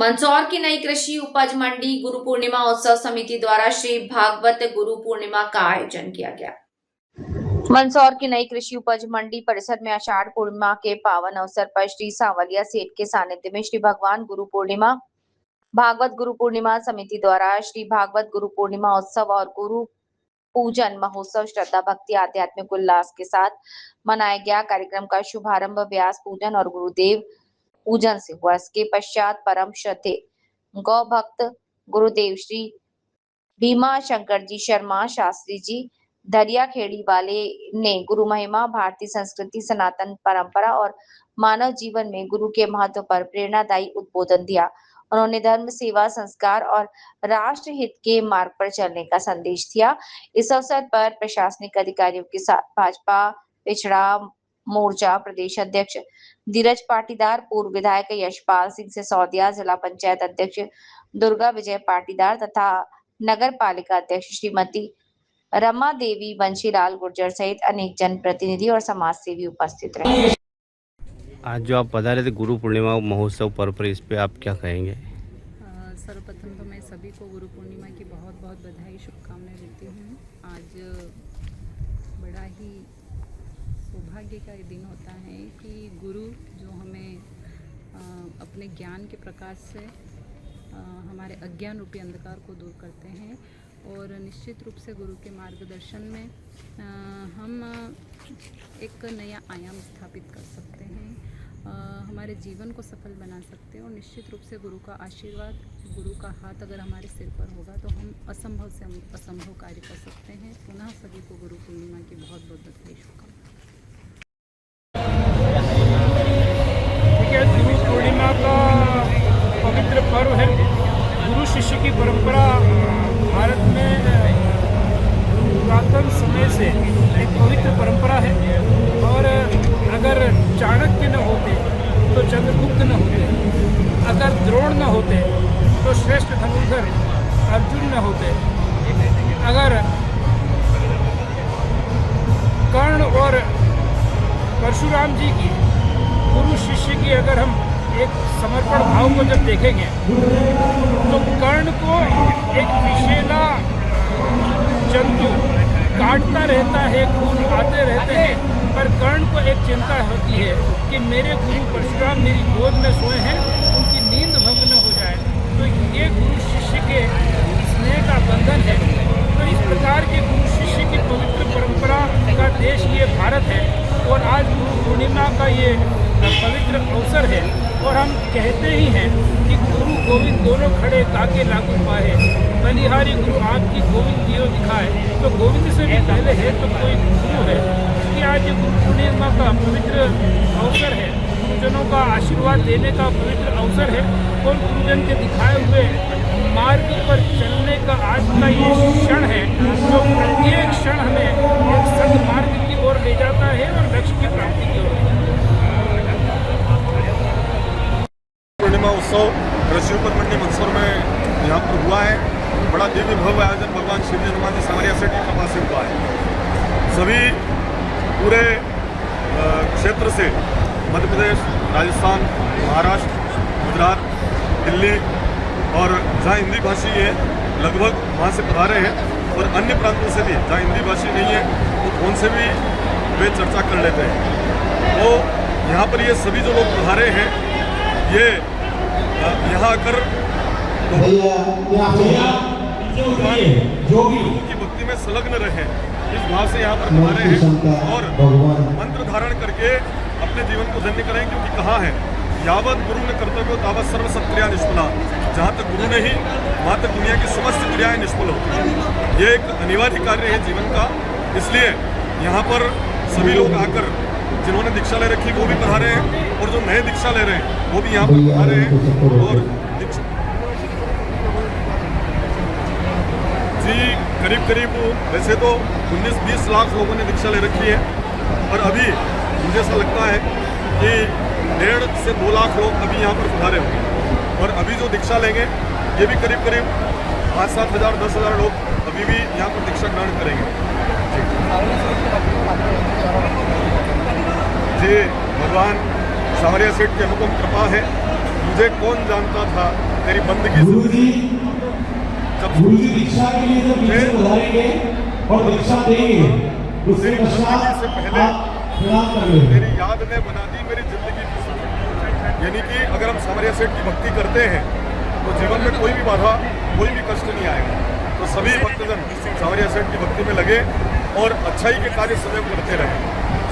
मंदसौर की नई कृषि उपज मंडी गुरु पूर्णिमा उत्सव समिति द्वारा श्री भागवत गुरु पूर्णिमा का आयोजन किया गया। मंदसौर की नई कृषि उपज मंडी परिसर में आषाढ़ पूर्णिमा के पावन अवसर पर श्री सांवलिया सेठ के सानिध्य में श्री भगवान गुरु पूर्णिमा भागवत गुरु पूर्णिमा समिति द्वारा श्री भागवत गुरु पूर्णिमा उत्सव और गुरु पूजन महोत्सव श्रद्धा भक्ति आध्यात्मिक उल्लास के साथ मनाया गया। कार्यक्रम का शुभारंभ व्यास पूजन और गुरुदेव पूजन से हुआ। इसके पश्चात परम श्रद्धे गौ भक्त गुरुदेव श्री भीमा शंकर जी शर्मा शास्त्री जी दरिया खेड़ी वाले ने गुरु महिमा, भारतीय संस्कृति, सनातन परंपरा और मानव जीवन में गुरु के महत्व पर प्रेरणादायी उद्बोधन दिया। उन्होंने धर्म, सेवा, संस्कार और राष्ट्र हित के मार्ग पर चलने का संदेश दिया। इस अवसर पर प्रशासनिक अधिकारियों के साथ भाजपा पिछड़ा मोर्चा प्रदेश अध्यक्ष धीरज पाटीदार, पूर्व विधायक यशपाल सिंह सिसोदिया, जिला पंचायत अध्यक्ष दुर्गा विजय पाटीदार तथा नगर पालिका अध्यक्ष श्रीमती रमा देवी, बंशीलाल गुर्जर सहित अनेक जनप्रतिनिधि और समाज सेवी उपस्थित रहे। आज जो आप बता रहे थे गुरु पूर्णिमा महोत्सव पर इस पे आप क्या कहेंगे? सर्वप्रथम तो मैं सभी को गुरु पूर्णिमा की बहुत बहुत बधाई, शुभकामनाएं देती हूँ। आज बड़ा ही सौभाग्य का दिन होता है कि गुरु जो हमें अपने ज्ञान के प्रकाश से हमारे अज्ञान रूपी अंधकार को दूर करते हैं और निश्चित रूप से गुरु के मार्गदर्शन में हम एक नया आयाम स्थापित कर सकते हैं, हमारे जीवन को सफल बना सकते हैं और निश्चित रूप से गुरु का आशीर्वाद, गुरु का हाथ अगर हमारे सिर पर होगा तो हम असंभव से असंभव कार्य कर सकते हैं। पुनः सभी को गुरु पूर्णिमा की बहुत बहुत बधाई, शुभकामनाएं। गुरु पूर्णिमा का पवित्र पर्व है। गुरु शिष्य की परंपरा भारत में पुरातन समय से एक पवित्र परंपरा है और अगर चाणक्य न होते तो चंद्रगुप्त न होते, अगर द्रोण न होते तो श्रेष्ठ धनुर्धर अर्जुन न होते, अगर कर्ण और परशुराम जी की गुरु शिष्य की अगर हम एक समर्पण भाव को जब देखेंगे तो कर्ण को एक विषैला जंतु काटता रहता है, खून आते रहते हैं, पर कर्ण को एक चिंता होती है कि मेरे गुरु परशुराम मेरी गोद में सोए हैं, उनकी नींद भंग न हो जाए। तो ये गुरु शिष्य के स्नेह का बंधन है। तो इस प्रकार के गुरु शिष्य की पवित्र परंपरा का देश ये भारत है और आज गुरु पूर्णिमा का ये पवित्र अवसर है और हम कहते ही हैं कि गुरु गोविंद दोनों खड़े ताके लागू पाए, बलिहारी गुरु आपकी गोविंद दियो दिखाए। तो गोविंद से भी पहले है तो कोई गुरु है। इसलिए आज ये गुरु पूर्णिमा का पवित्र अवसर है, गुरुजनों का आशीर्वाद लेने का पवित्र अवसर है और गुरुजन के दिखाए हुए मार्ग पर चलने का आज का ये क्षण है जो प्रत्येक क्षण हमें एक सद्मार्ग की ओर ले जाता है और लक्ष्य की प्राप्ति की ओर। पूर्णिमा उत्सव कृषि उपज मंडी मंदसौर में यहाँ पर हुआ है। बड़ा दिव्य भव्य आयोजन भगवान शिव जी हनुमान जी सांवलिया सेठ की कृपा से हुआ है। सभी पूरे क्षेत्र से मध्य प्रदेश, राजस्थान, महाराष्ट्र, गुजरात, दिल्ली और जहाँ हिंदी भाषी है लगभग वहाँ से पधारे हैं और अन्य प्रांतों से भी जहाँ हिंदी भाषी नहीं है तो फोन से भी वे चर्चा कर लेते हैं। तो यहाँ पर ये सभी जो लोग पधारे हैं ये यहाँ आकर की भक्ति में संलग्न रहे, इस भाव से यहाँ पर पधारे हैं और मंत्र धारण करके अपने जीवन को धन्य करें, क्योंकि कहा है यावत गुरु ने कर्तव्य तावत सर्व सत्क्रिया निष्फला। जहाँ तक गुरु नहीं वहाँ तक दुनिया की समस्त क्रियाएं निष्फल होती हैं। ये एक अनिवार्य कार्य है जीवन का। इसलिए यहाँ पर सभी लोग आकर जिन्होंने दीक्षा ले रखी वो भी पधारे हैं और जो नए दीक्षा ले रहे हैं वो भी यहाँ पर पधारे हैं। और जी करीब करीब वैसे तो 19-20 लाख लोगों ने दीक्षा ले रखी है और अभी मुझे ऐसा लगता है कि 1.5 से 2 लाख लोग अभी यहाँ पर पधारे होंगे और अभी जो दीक्षा लेंगे ये भी करीब करीब 5-7 हज़ार 10 हज़ार लोग अभी भी यहाँ पर दीक्षा ग्रहण करेंगे। जी भगवान सांवलिया सेठ की अनुपम कृपा है। मुझे कौन जानता था तेरी बंदगी गुरु जी जब दीक्षा के लिए जब पीछे बुलाएंगे और दीक्षा देंगे उससे तेरी पश्चात बंदगी से पहले आप प्रणाम कर रहे हैं। मेरी याद ने बना दी मेरी जिंदगी की सीख। यानी कि अगर हम सामरिया सेठ की भक्ति करते हैं तो जीवन में कोई भी बाधा कोई भी कष्ट नहीं आएगा। तो सभी भक्तजन सामरिया सेठ की भक्ति में लगे और अच्छाई के कार्य सदैव करते रहे।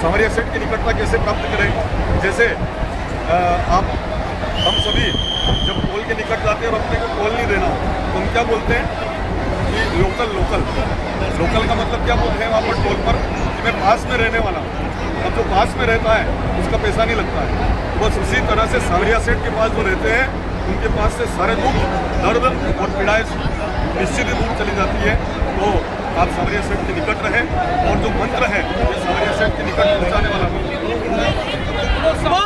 सामरिया सेठ की निकटता कैसे प्राप्त करें? जैसे हम सभी जब टोल के निकट जाते हैं और अपने को टोल नहीं देना तो हम क्या बोलते हैं कि लोकल लोकल लोकल का मतलब क्या बोलते हैं वहाँ पर टोल पर कि मैं पास में रहने वाला हूँ। अब जो पास में रहता है उसका पैसा नहीं लगता है। तो बस उसी तरह से सामरिया सेठ के पास जो रहते हैं उनके पास से सारे दुख दर्द और पीड़ाएं निश्चित ही दूर चली जाती है। तो आप सामरिया सेठ के निकट रहें और जो मंत्र है ये सामरिया सेठ के निकट पहुँचाने वाला मंत्र